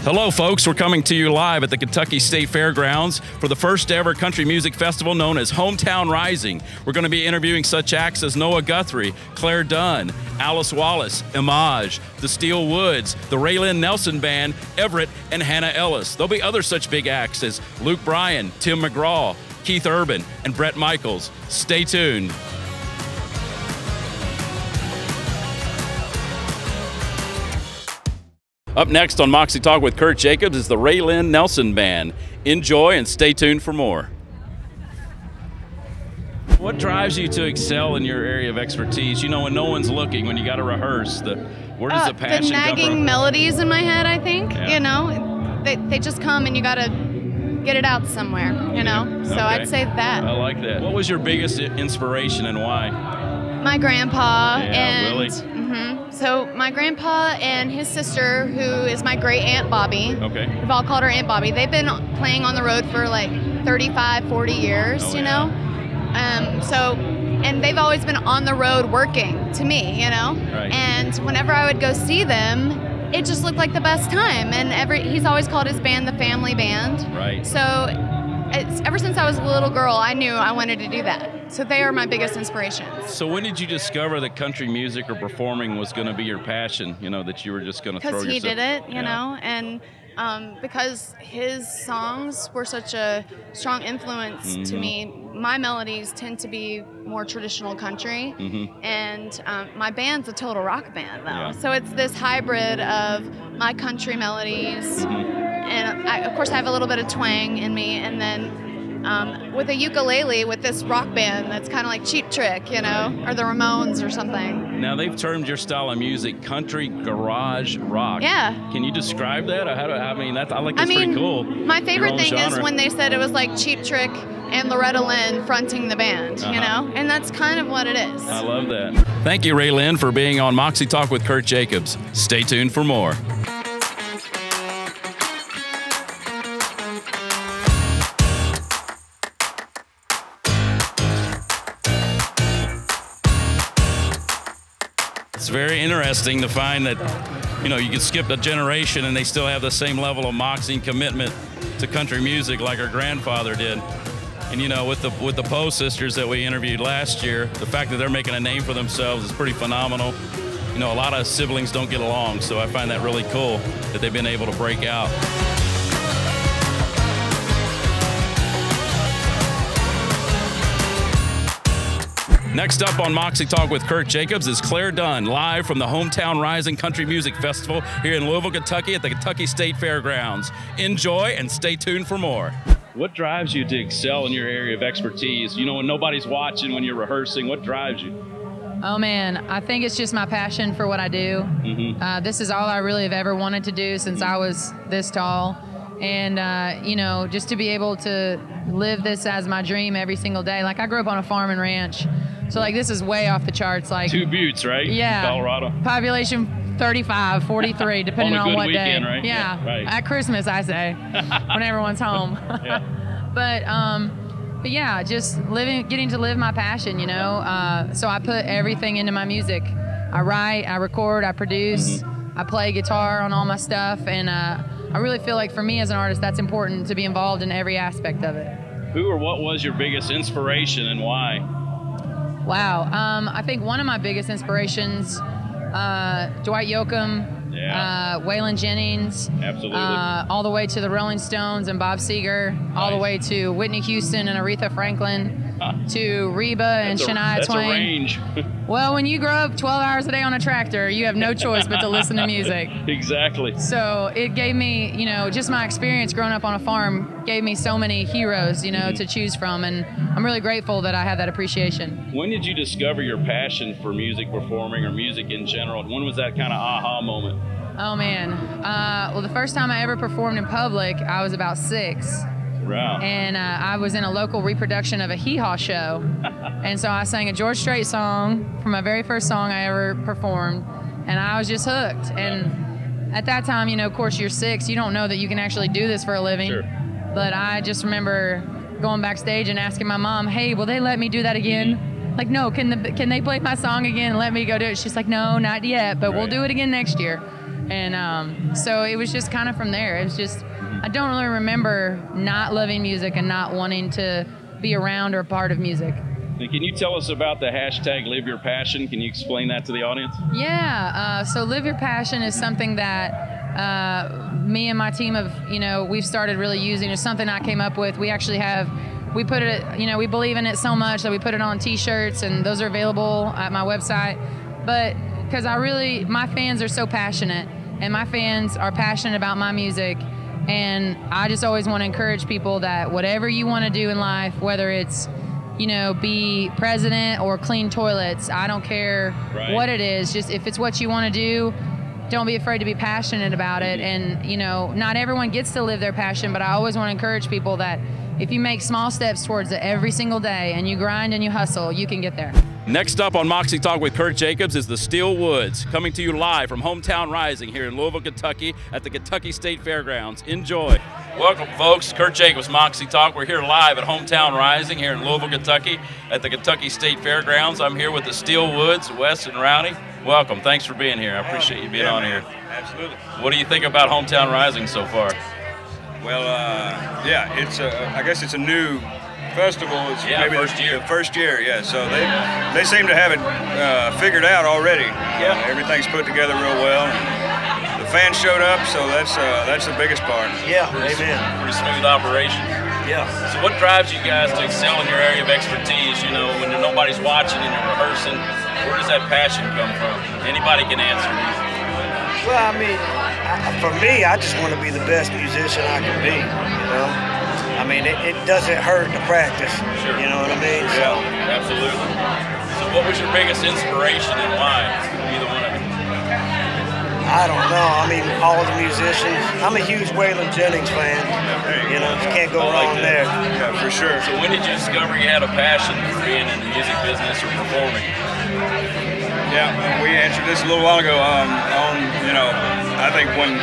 Hello, folks. We're coming to you live at the Kentucky State Fairgrounds for the first ever country music festival known as Hometown Rising. We're going to be interviewing such acts as Noah Guthrie, Claire Dunn, Alice Wallace, Image, the Steel Woods, the Raelyn Nelson Band, Everette, and Hannah Ellis. There'll be other such big acts as Luke Bryan, Tim McGraw, Keith Urban, and Brett Michaels. Stay tuned. Up next on MoxieTalk with Kirt Jacobs is the Raelyn Nelson Band. Enjoy and stay tuned for more. What drives you to excel in your area of expertise? You know, when no one's looking, when you got to rehearse, where does the passion come from? The nagging melodies in my head, I think. Yeah. You know, they just come and you got to get it out somewhere, you know? So Okay. I'd say that. I like that. What was your biggest inspiration and why? My grandpa Yeah, and... Willie. So my grandpa and his sister, who is my great Aunt Bobby, Okay. we've all called her Aunt Bobby, they've been playing on the road for like 35, 40 years, Oh, you yeah. know? And they've always been on the road working to me, you know? Right. And whenever I would go see them, it just looked like the best time. And he's always called his band the Family Band. Right. So ever since I was a little girl, I knew I wanted to do that. So they are my biggest inspirations. So when did you discover that country music or performing was going to be your passion, you know, that you were just going to throw yourself? Because he did it, you Yeah. know, and because his songs were such a strong influence to me, my melodies tend to be more traditional country, and my band's a total rock band, though. Yeah. So it's this hybrid of my country melodies, and of course I have a little bit of twang in me, and then with a ukulele with this rock band that's kind of like Cheap Trick, you know, or the Ramones or something. Now, they've termed your style of music country garage rock. Yeah. Can you describe that? I mean, that's pretty cool. My favorite Your own thing is genre. when they said it was like Cheap Trick and Loretta Lynn fronting the band, you know? And that's kind of what it is. I love that. Thank you, Raelyn, for being on MoxieTalk with Kirt Jacobs. Stay tuned for more. It's very interesting to find that, you know, you can skip a generation and they still have the same level of moxie and commitment to country music like our grandfather did. And you know, with the Poe sisters that we interviewed last year, the fact that they're making a name for themselves is pretty phenomenal. You know, a lot of siblings don't get along, so I find that really cool that they've been able to break out. Next up on MoxieTalk with Kirt Jacobs is Claire Dunn, live from the Hometown Rising Country Music Festival here in Louisville, Kentucky at the Kentucky State Fairgrounds. Enjoy and stay tuned for more. What drives you to excel in your area of expertise? You know, when nobody's watching, when you're rehearsing, what drives you? Oh man, I think it's just my passion for what I do. This is all I really have ever wanted to do since I was this tall. And, you know, just to be able to live this as my dream every single day. Like, I grew up on a farm and ranch. So, like, this is way off the charts. Like 2 Buttes, right? Yeah. Colorado. Population 35, 43, depending on what weekend, day. Right? Yeah. Right. At Christmas, I say, when everyone's home. Yeah. But yeah, just getting to live my passion, you know. So I put everything into my music. I write, I record, I produce, I play guitar on all my stuff, and I really feel like for me as an artist, that's important to be involved in every aspect of it. Who or what was your biggest inspiration and why? Wow. I think one of my biggest inspirations, Dwight Yoakam, Waylon Jennings, Absolutely. all the way to the Rolling Stones and Bob Seger, all the way to Whitney Houston and Aretha Franklin, to Reba and Shania That's Twain. a range. Well, when you grow up 12 hours a day on a tractor, you have no choice but to listen to music. Exactly. So it gave me, you know, just my experience growing up on a farm gave me so many heroes, you know, to choose from. And I'm really grateful that I had that appreciation. When did you discover your passion for music performing or music in general? When was that kind of aha moment? Oh, man. Well, the first time I ever performed in public, I was about 6. Wow. And I was in a local reproduction of a hee-haw show. And so I sang a George Strait song from my very first song I ever performed. And I was just hooked. And at that time, you know, of course, you're 6. You don't know that you can actually do this for a living. Sure. But I just remember going backstage and asking my mom, hey, will they let me do that again? Like, no, can they play my song again and let me go do it? She's like, no, not yet, but we'll do it again next year. And so it was just kind of from there. It was just, I don't really remember not loving music and not wanting to be around or a part of music. And can you tell us about the hashtag Live Your Passion? Can you explain that to the audience? Yeah, so Live Your Passion is something that me and my team have, we've started really using. It's something I came up with. We actually have, we put it, we believe in it so much that we put it on t-shirts, and those are available at my website. But because my fans are so passionate, and my fans are passionate about my music, and I just always want to encourage people that whatever you want to do in life, whether it's, be president or clean toilets, I don't care what it is, just if it's what you want to do, don't be afraid to be passionate about it. And, not everyone gets to live their passion, but I always want to encourage people that if you make small steps towards it every single day and you grind and you hustle, you can get there. Next up on Moxie Talk with Kirt Jacobs is the Steel Woods, coming to you live from Hometown Rising here in Louisville, Kentucky at the Kentucky State Fairgrounds. Enjoy. Welcome, folks. Kirt Jacobs, Moxie Talk. We're here live at Hometown Rising here in Louisville, Kentucky at the Kentucky State Fairgrounds. I'm here with the Steel Woods, Wes and Rowdy. Welcome. Thanks for being here. I appreciate you being on here. Absolutely. What do you think about Hometown Rising so far? Well, yeah, it's I guess it's a new festival. It's maybe the first year, yeah. So they seem to have it figured out already. Yeah. Everything's put together real well. And the fans showed up, so that's the biggest part. Yeah, amen. Pretty smooth operation. Yeah. So what drives you guys to excel in your area of expertise? When nobody's watching and you're rehearsing, where does that passion come from? Anybody can answer. Well, I mean, for me, I just want to be the best musician I can be, I mean, it doesn't hurt to practice, Sure. You know what I mean? Yeah, absolutely. So what was your biggest inspiration and why, either one of you? I don't know. I mean, all of the musicians. I'm a huge Waylon Jennings fan. You can't go wrong there. Yeah, for sure. So when did you discover you had a passion for being in the music business or performing? Yeah, we answered this a little while ago. I think when,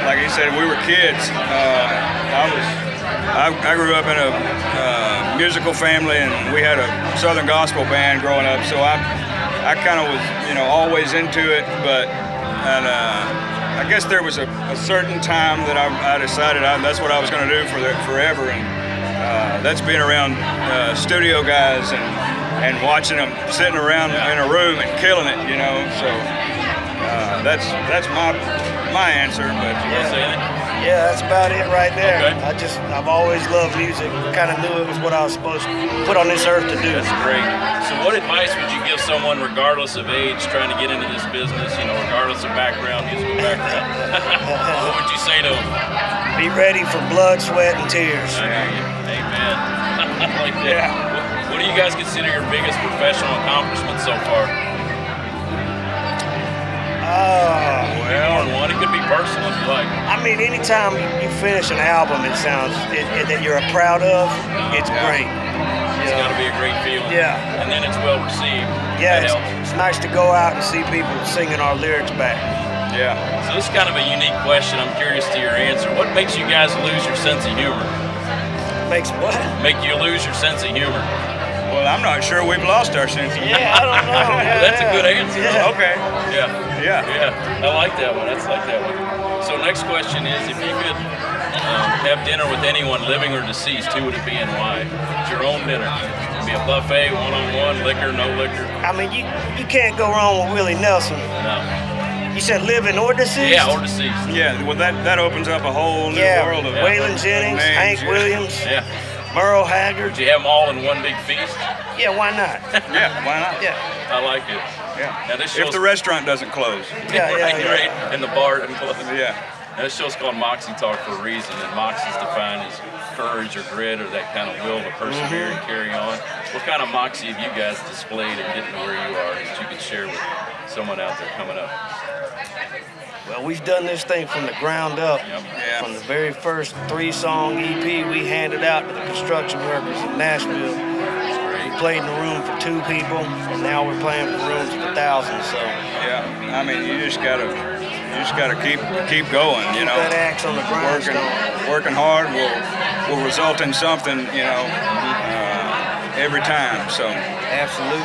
like you said, we were kids. I grew up in a musical family, and we had a Southern gospel band growing up. So I kind of was, always into it. But I guess there was a certain time that I decided that's what I was going to do forever, and that's being around studio guys and watching them sitting around in a room and killing it, So that's my answer. But yeah, that's about it right there. Okay. I've always loved music. Kind of knew it was what I was supposed to put on this earth to do. That's great. So what advice would you give someone, regardless of age, trying to get into this business? Regardless of background, musical background. What would you say to them? Be ready for blood, sweat, and tears. I hear you. Amen. I like that. Yeah. What do you guys consider your biggest professional accomplishment so far? One. It could be personal if you like. I mean, anytime you finish an album, it sounds that you're proud of. It's great. It's got to be a great feeling. Yeah. And then it's well received. Yeah, it's nice to go out and see people singing our lyrics back. Yeah. So this is kind of a unique question. I'm curious to your answer. What makes you guys lose your sense of humor? Makes what? Make you lose your sense of humor. Well, I'm not sure we've lost our sense of humor. Yeah, I don't know. That's a good answer. Yeah. Okay. Yeah. I like that one. That's like that one. So next question is, if you could have dinner with anyone, living or deceased, who would it be and why? It's your own dinner. It'd be a buffet, one-on-one, liquor, no liquor. I mean, you can't go wrong with Willie Nelson. No. You said living or deceased? Yeah, or deceased. Yeah, well, that opens up a whole new world of Waylon Jennings, names, Hank Williams, Yeah. Merle Haggard. Would you have them all in one big feast? Yeah, why not? Yeah, why not? Yeah. I like it. Yeah. Now this show's, If the restaurant doesn't close. right, and the bar doesn't close. Yeah. Now this show's called Moxie Talk for a reason, and Moxie's defined as courage or grit or that kind of will to persevere and carry on. What kind of Moxie have you guys displayed in getting to where you are that you could share with someone out there coming up? Well, we've done this thing from the ground up. Yep. Yeah. From the very first 3-song EP we handed out to the construction workers in Nashville. We played in a room for 2 people, and now we're playing for rooms for thousands. So Yeah. I mean, you just gotta keep going. keep that axe on the grindstone. Working hard will result in something. Every time. So Absolutely.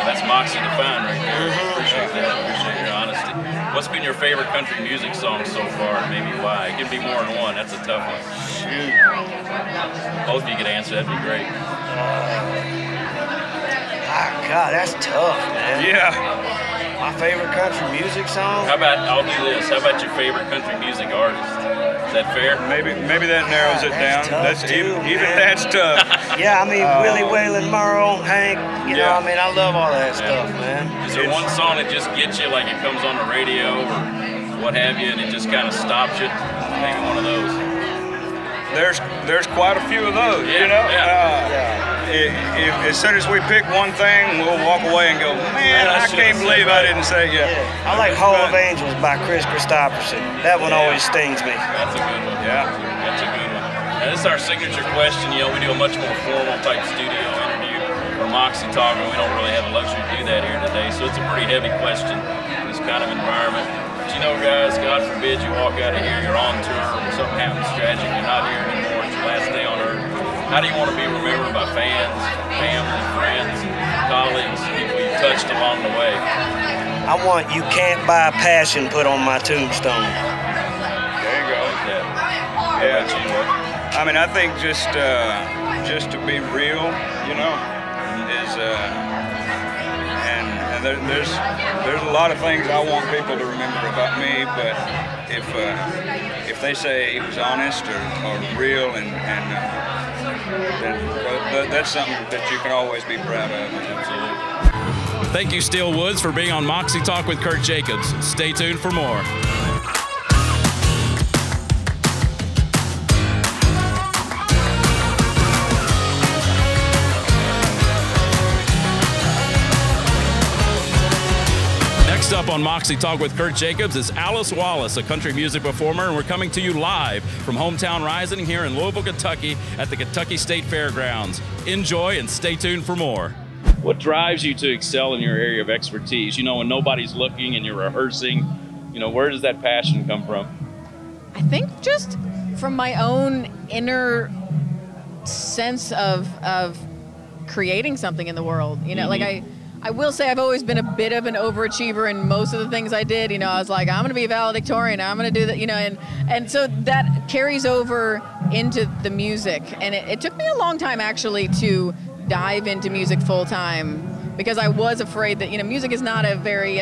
That's Moxie defined right there. Appreciate that. Appreciate your honesty. What's been your favorite country music song so far, and maybe why? It can be more than one. That's a tough one. Shoot. Both of you could answer. That'd be great. God, that's tough, man. Yeah. My favorite country music song? How about, I'll do this. How about your favorite country music artist? Is that fair? Maybe that narrows it down. That's tough too, even man. that's tough. Yeah, I mean, Willie, Waylon, Merle, Hank, you know, I mean, I love all that stuff, man. Is there one song that just gets you, like it comes on the radio or what have you, and it just kind of stops you? Maybe one of those. There's quite a few of those, you know. As soon as we pick one thing, we'll walk away and go, man, I can't believe I didn't say yeah. I like Hall of Angels by Chris Christopherson. That one always stings me. That's a good one. Yeah. That's a good one. Now, this is our signature question. You know, we do a much more formal type studio interview for MoxieTalk, and we don't really have a luxury to do that here today, so it's a pretty heavy question in this kind of environment. But you know, guys, God forbid you walk out of here, you're on tour, something happens tragic, you're not here anymore, it's your last day on earth. How do you want to be remembered by fans, family, friends, colleagues, people you touched along the way? I want "You Can't Buy Passion" put on my tombstone. There you go. Yeah. I mean, I think just to be real, you know, is and there's a lot of things I want people to remember about me, but if they say he was honest or real and then that's something that you can always be proud of. Absolutely. Thank you, Steele Woods, for being on MoxieTalk with Kirt Jacobs. Stay tuned for more. Next up on MoxieTalk with Kirt Jacobs is Alice Wallace, a country music performer, and we're coming to you live from Hometown Rising here in Louisville, Kentucky at the Kentucky State Fairgrounds. Enjoy and stay tuned for more. What drives you to excel in your area of expertise? You know, when nobody's looking and you're rehearsing, you know, where does that passion come from? I think just from my own inner sense of creating something in the world. You know, like I will say I've always been a bit of an overachiever in most of the things I did. You know, I was like, I'm going to be a valedictorian. I'm going to do that, you know, and so that carries over into the music. And it took me a long time actually to dive into music full time because I was afraid that, you know, music is not a very,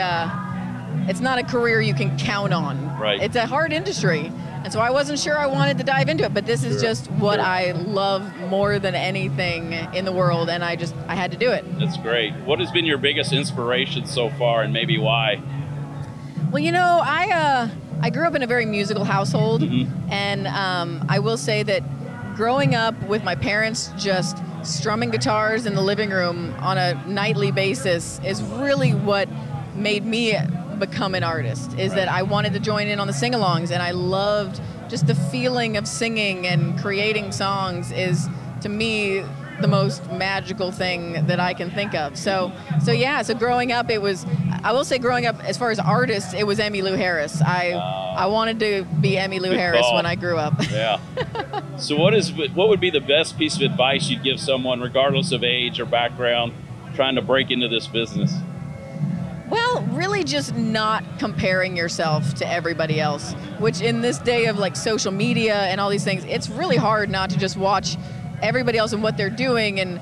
it's not a career you can count on. Right. It's a hard industry. And so I wasn't sure I wanted to dive into it, but this is just what I love more than anything in the world, and I had to do it. That's great. What has been your biggest inspiration so far, and maybe why? Well, you know, I grew up in a very musical household, and I will say that growing up with my parents just strumming guitars in the living room on a nightly basis is really what made me become an artist, is that I wanted to join in on the sing-alongs, and I loved just the feeling of singing and creating songs is, to me, the most magical thing that I can think of. So yeah, so growing up, it was, I will say growing up, as far as artists, it was Emmylou Harris. I wanted to be Emmylou Harris when I grew up. Yeah. So what would be the best piece of advice you'd give someone, regardless of age or background, trying to break into this business? Well, really just not comparing yourself to everybody else, which in this day of like social media and all these things, it's really hard not to just watch everybody else and what they're doing and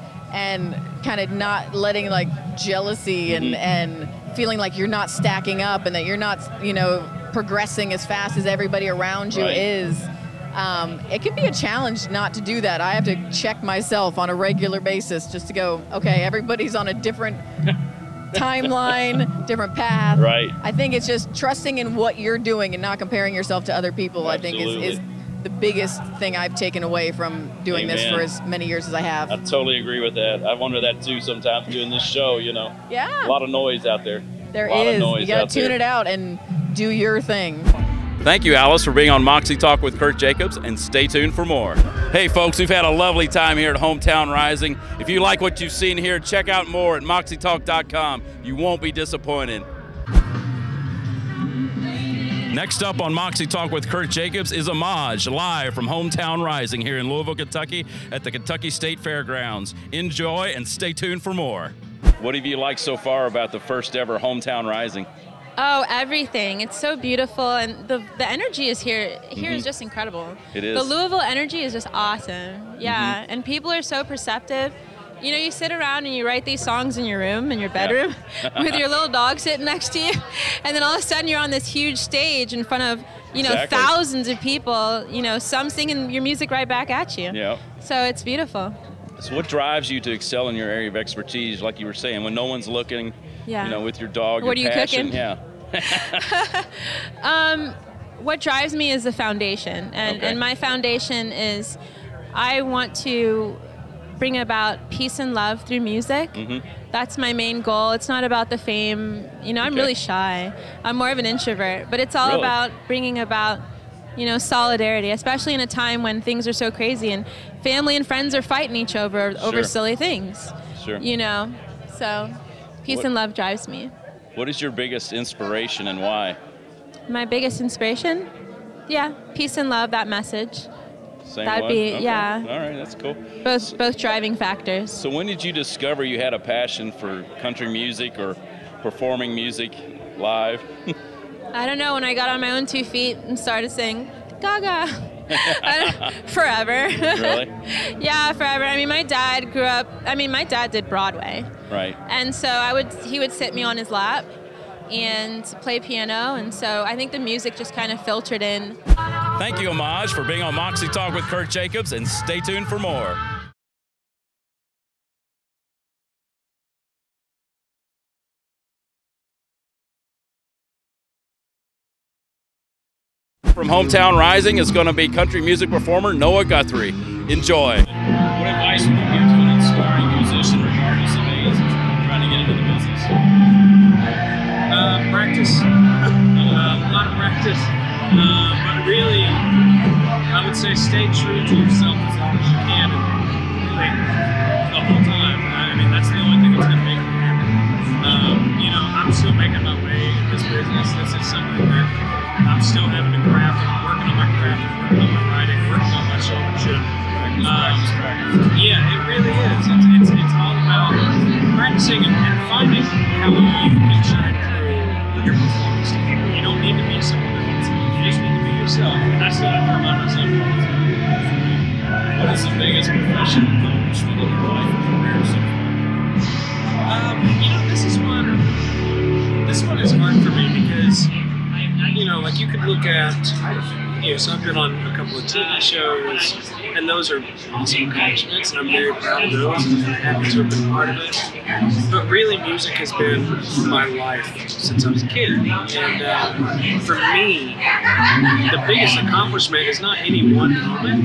kind of not letting like jealousy and feeling like you're not stacking up and that you're not, you know, progressing as fast as everybody around you is. It can be a challenge not to do that. I have to check myself on a regular basis just to go, okay, everybody's on a different timeline, different path. Right. I think it's just trusting in what you're doing and not comparing yourself to other people. Absolutely. I think is the biggest thing I've taken away from doing this for as many years as I have. I totally agree with that. I wonder that too sometimes doing this show, you know. Yeah. A lot of noise out there. There is. You got to tune it out and do your thing. Thank you, Alice, for being on MoxieTalk with Kirt Jacobs, and stay tuned for more. Hey, folks, we've had a lovely time here at Hometown Rising. If you like what you've seen here, check out more at MoxieTalk.com. You won't be disappointed. Next up on MoxieTalk with Kirt Jacobs is Homage, live from Hometown Rising here in Louisville, Kentucky at the Kentucky State Fairgrounds. Enjoy and stay tuned for more. What have you liked so far about the first ever Hometown Rising? Oh, everything. It's so beautiful, and the energy is here. Here is just incredible. It is. The Louisville energy is just awesome. Yeah, and people are so perceptive. You know, you sit around and you write these songs in your room, in your bedroom, with your little dog sitting next to you, and then all of a sudden you're on this huge stage in front of, you know, thousands of people, you know, some singing your music right back at you. Yeah. So it's beautiful. So what drives you to excel in your area of expertise, like you were saying, when no one's looking, you know, with your dog, what your are you passion? cooking? Yeah. What drives me is the foundation, and my foundation is I want to bring about peace and love through music. That's my main goal. It's not about the fame. You know, I'm really shy. I'm more of an introvert, but it's all about bringing about, you know, solidarity, especially in a time when things are so crazy and family and friends are fighting each other over silly things. You know, so peace and love drives me. What is your biggest inspiration and why? My biggest inspiration? Yeah, peace and love, that message. Same That'd one? be, Okay. yeah. All right, that's cool. Both driving factors. So when did you discover you had a passion for country music or performing music live? I don't know, when I got on my own 2 feet and started saying, Gaga. Forever. Really? Yeah, forever. I mean, my dad grew up, my dad did Broadway. Right. And so he would sit me on his lap and play piano, and so I think the music just kind of filtered in. Thank you, Homage, for being on Moxie Talk with Kirt Jacobs, and stay tuned for more. From Hometown Rising is going to be country music performer Noah Guthrie. Enjoy. What advice would you give to an inspiring musician regardless of age trying to get into the business? Practice. A lot of practice. But really, I would say stay true to yourself as long as you can, and really the whole time. I mean, that's the only thing that's going to make it happen. You know, I'm still making my way in this business. This is something that I'm still having to craft. I'm working on my craft, working on my writing, working on my showmanship. Yeah, it really is. It's all about practicing and finding how you can shine through your performance to people. You don't need to be someone else. You just need to be yourself. And that's what I learned about myself all the time. What is the biggest professional accomplishment in your life and career so far? You know, this one is hard for me because, you know, like you could look at, you know, so I've been on a couple of TV shows, and those are awesome accomplishments, and I'm very proud of those, and happy to have been part of it. But really, music has been my life since I was a kid, and for me, the biggest accomplishment is not any one moment,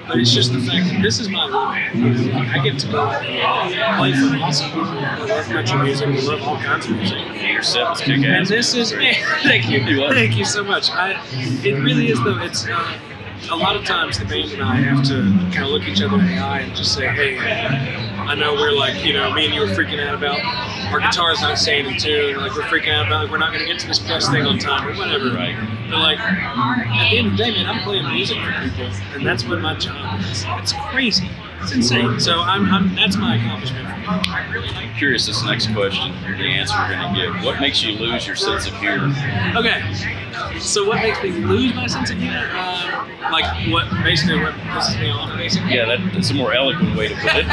but it's just the fact that this is my life. You know, like I get to go play for awesome people who love country music, who love all kinds of music. Your set was kick-ass. And this is, thank you, thank you so much. It really is though. It's a lot of times the band and I have to kind of look each other in the eye and just say, hey, I know we're like, you know, me and you were freaking out about our guitar's not staying in tune, like we're freaking out about like we're not going to get to this press thing on time or whatever. Right. But like at the end of the day, man, I'm playing music for people, and that's what my job is. It's crazy. It's insane. So that's my accomplishment. I'm curious this next question, the answer you're going to give. What makes you lose your sense of humor? Okay. So what makes me lose my sense of humor? Like what pisses me off, basically? Yeah, that's a more eloquent way to put it.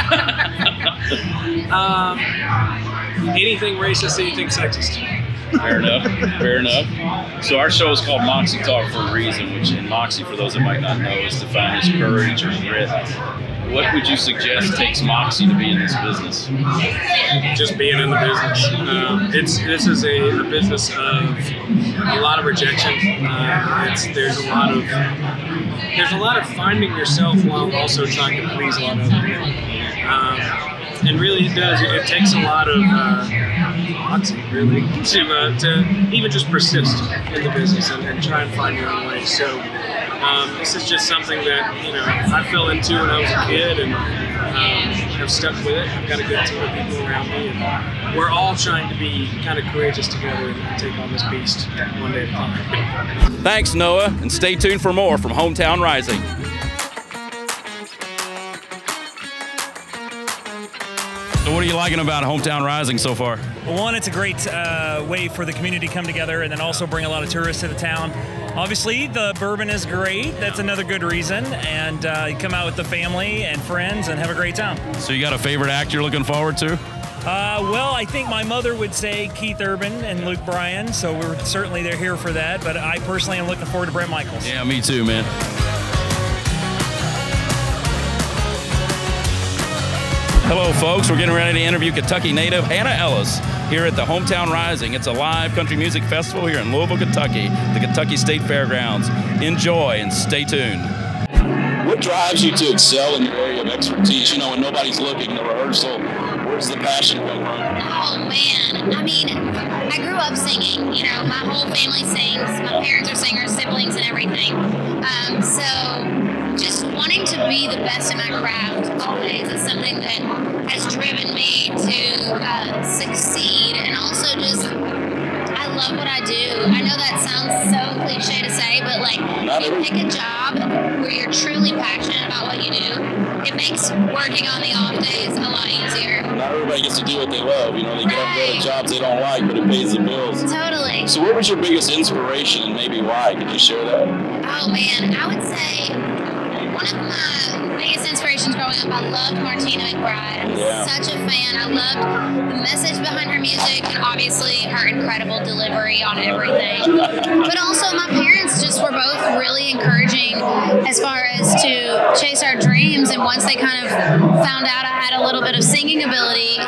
Anything racist, anything sexist. Fair enough. Fair enough. So our show is called Moxie Talk for a reason, which in Moxie, for those that might not know, is defined as courage or grit. What would you suggest takes Moxie to be in this business? Just being in the business. This is a business of a lot of rejection. There's a lot of finding yourself while also trying to please a lot of other people. And really, it takes a lot of moxie, really, to even just persist in the business and try and find your own way. So. This is just something that, you know, I fell into when I was a kid, and I've stuck with it. I've got a good team of people around me, and we're all trying to be kind of courageous together and take on this beast one day at a time. Thanks, Noah, and stay tuned for more from Hometown Rising. So what are you liking about Hometown Rising so far? Well, one, it's a great way for the community to come together and then also bring a lot of tourists to the town. Obviously, the bourbon is great. That's another good reason. And you come out with the family and friends and have a great time. So you got a favorite act you're looking forward to? Well, I think my mother would say Keith Urban and Luke Bryan, so we're certainly they're here for that. But I personally am looking forward to Brett Michaels. Yeah, me too, man. Hello, folks. We're getting ready to interview Kentucky native Hannah Ellis here at the Hometown Rising. It's a live country music festival here in Louisville, Kentucky, the Kentucky State Fairgrounds. Enjoy and stay tuned. What drives you to excel in your area of expertise? You know, when nobody's looking, the rehearsal, where's the passion come from? Oh, man. I mean, I grew up singing. You know, my whole family sings. My parents are singers, siblings, and everything. So just wanting to be the best in my craft always is something that has driven me to succeed. And also just, I love what I do. I know that sounds so cliche to say, but like, you pick a job where you're truly passionate about what you do, it makes working on the off days a lot easier. Not everybody gets to do what they love. You know, they get up to jobs they don't like, but it pays the bills. Totally. So what was your biggest inspiration and maybe why? Could you share that? Oh, man. I would say one of my biggest inspirations growing up, I loved Martina McBride. I'm such a fan. I loved the message behind her music and obviously her incredible delivery on everything. But also my parents just were both really encouraging as far as to chase our dreams. And once they kind of found out I had a little bit of singing ability,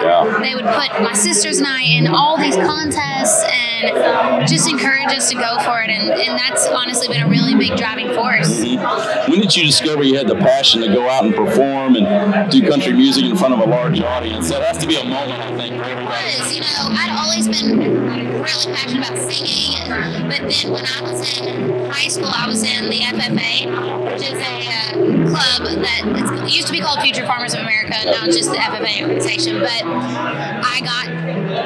they would put my sisters and I in all these contests and just encourage us to go for it. And that's honestly been a really big driving force. When did you discover you had the passion to go out and perform and do country music in front of a large audience? That has to be a moment, I think, for everybody. It was, you know, I'd always been really passionate about singing, but then when I was in high school, I was in the FFA, which is a club that it used to be called Future Farmers of America, now it's just the FFA organization, but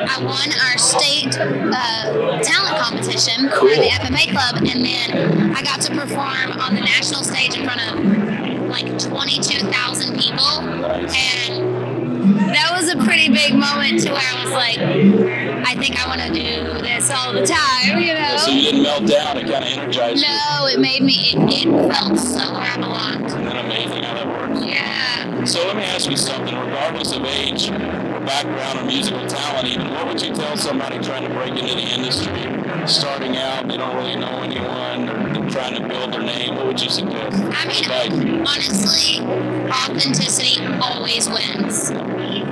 I won our state talent competition for the FFA club, and then I got to perform on the national stage in front of like 22,000 people, and that was a pretty big moment to where I was like, I think I want to do this all the time, you know? So you didn't melt down, it kind of energized you? No, it made me, it felt so where I belonged. Isn't that amazing how that works? Yeah. So let me ask you something, regardless of age or background or musical talent even, what would you tell somebody trying to break into the industry, starting out, they don't really know anyone, or they're trying to build their name? What would you suggest? I mean, honestly, authenticity always wins.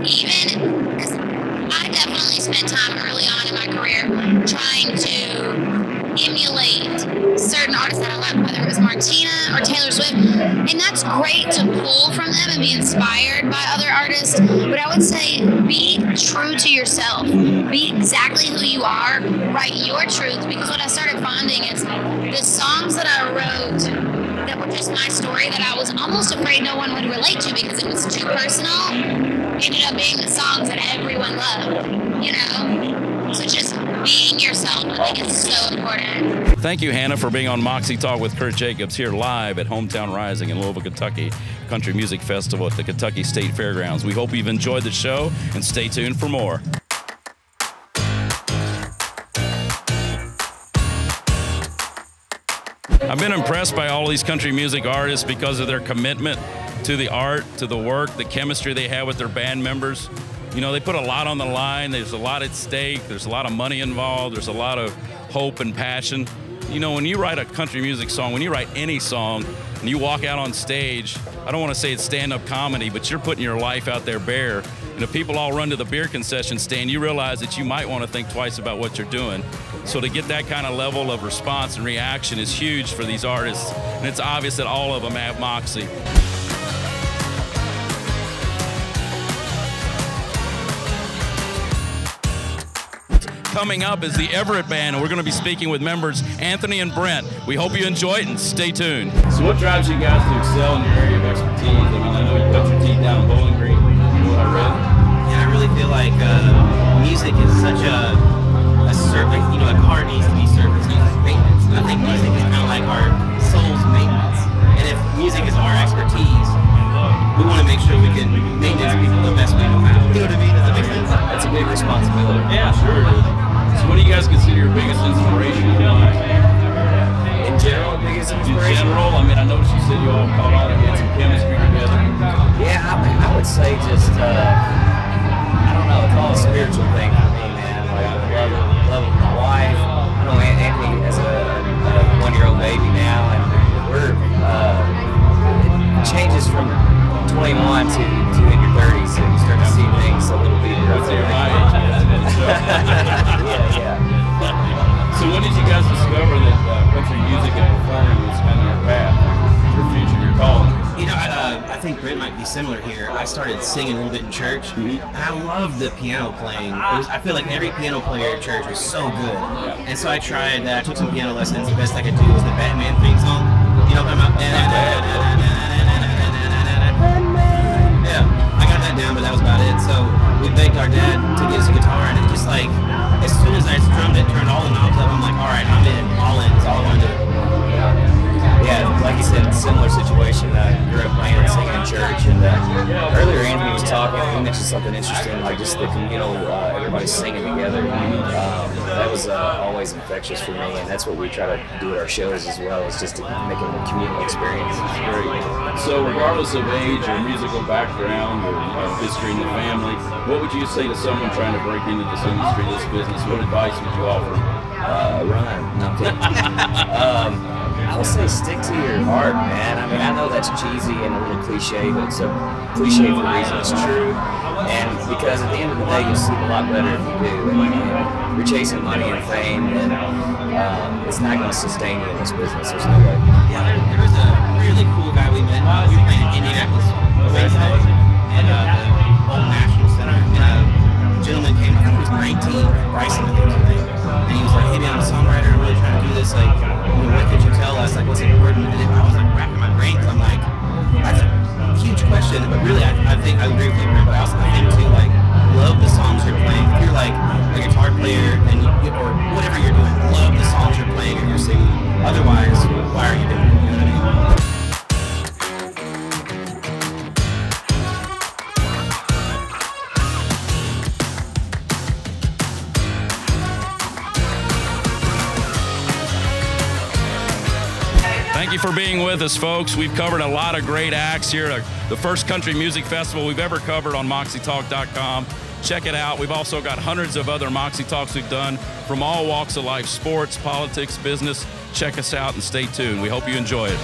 Even, because I definitely spent time early on in my career trying to emulate certain artists that I love, whether it was Martina or Taylor Swift, and that's great to pull from them and be inspired by other artists, but I would say be true to yourself. Be exactly who you are, write your truth, because what I started finding is the songs that I wrote that were just my story that I was almost afraid no one would relate to because it was too personal, ended up being the songs that everyone loved, you know? So just being yourself, I think, is so important. Thank you, Hannah, for being on MoxieTalk with Kirt Jacobs here live at Hometown Rising in Louisville, Kentucky, Country Music Festival at the Kentucky State Fairgrounds. We hope you've enjoyed the show, and stay tuned for more. I've been impressed by all these country music artists because of their commitment to the art, to the work, the chemistry they have with their band members. You know, they put a lot on the line. There's a lot at stake. There's a lot of money involved. There's a lot of hope and passion. You know, when you write a country music song, when you write any song, and you walk out on stage, I don't want to say it's stand-up comedy, but you're putting your life out there bare. And if people all run to the beer concession stand, you realize that you might want to think twice about what you're doing. So to get that kind of level of response and reaction is huge for these artists. And it's obvious that all of them have Moxie. Coming up is the Everette Band, and we're going to be speaking with members Anthony and Brent. We hope you enjoy it, and stay tuned. So what drives you guys to excel in your area of expertise? I mean, I know you cut your teeth down in Bowling Green, what I read. Yeah, I really feel like music is such a service, you know, a car needs to be serviced, needs maintenance. And I think music is kind of like our soul's maintenance. And if music is our expertise, we want to make sure we can maintenance people the best we know how. You know what I mean? Does that make sense? That's a big responsibility. Yeah, sure. So what do you guys consider your biggest inspiration in life? In general, biggest In inspiration? general, I mean, I noticed you said you all caught on and had some chemistry together. Yeah, I would say just, I don't know, it's all a spiritual thing for me, man. Like, I love my wife. I know Anthony has a 1-year-old baby now, and we're, it changes from 21 to in your 30s, so you start to see things a little bit different. Yeah. So when did you guys discover that country music and performing was kind of your path, your future, your calling? You know, I think Brent might be similar here. I started singing a little bit in church, and I loved the piano playing. I feel like every piano player at church was so good. And so I tried that. I took some piano lessons. The best I could do was the Batman theme song. You know what I'm talking about? Yeah, I got that down, but that was about it. So we begged our dad to get us a guitar, and it just like, as soon as I strummed it, turned all the knobs up, I'm like, all right, I'm in, all in, it's all I want to do. Yeah, like you said, similar situation. I grew up playing and singing in church, and earlier Anthony was talking, he mentioned something interesting, like just the communal, everybody singing together. That was always infectious for me, and that's what we try to do at our shows as well, is just to make it a communal experience. Great. So regardless of age or musical background or history in the family, what would you say to someone trying to break into this industry, this business? What advice would you offer? Run. No, I'm kidding. I would say stick to your heart, man. I mean, I know that's cheesy and a little cliche, but it's a cliche for a reason. It's true. And because at the end of the day, you'll sleep a lot better if you do. And you're chasing money and fame, and it's not going to sustain you in this business. There's no way. Yeah, there was a really cool guy we met. We were playing in Indianapolis Wednesday at the old National Center. And a gentleman came, I think he was 19, Bryson, I think his name. And he was like, hey man, I'm a songwriter, I'm really trying to do this. Like, what could you tell us? Like, what's important? And I was like wrapping my brain, I'm like, that's a huge question. But really, I think I agree with you, but I also think too, like, love the songs you're playing. If you're like a guitar player and or whatever you're doing, love the songs you're playing or you're singing. Otherwise, why are you doing it? You know what I mean? Thank you for being with us, folks. We've covered a lot of great acts here at the first country music festival we've ever covered on MoxieTalk.com. Check it out. We've also got hundreds of other Moxie Talks we've done from all walks of life, sports, politics, business. Check us out and stay tuned. We hope you enjoy it.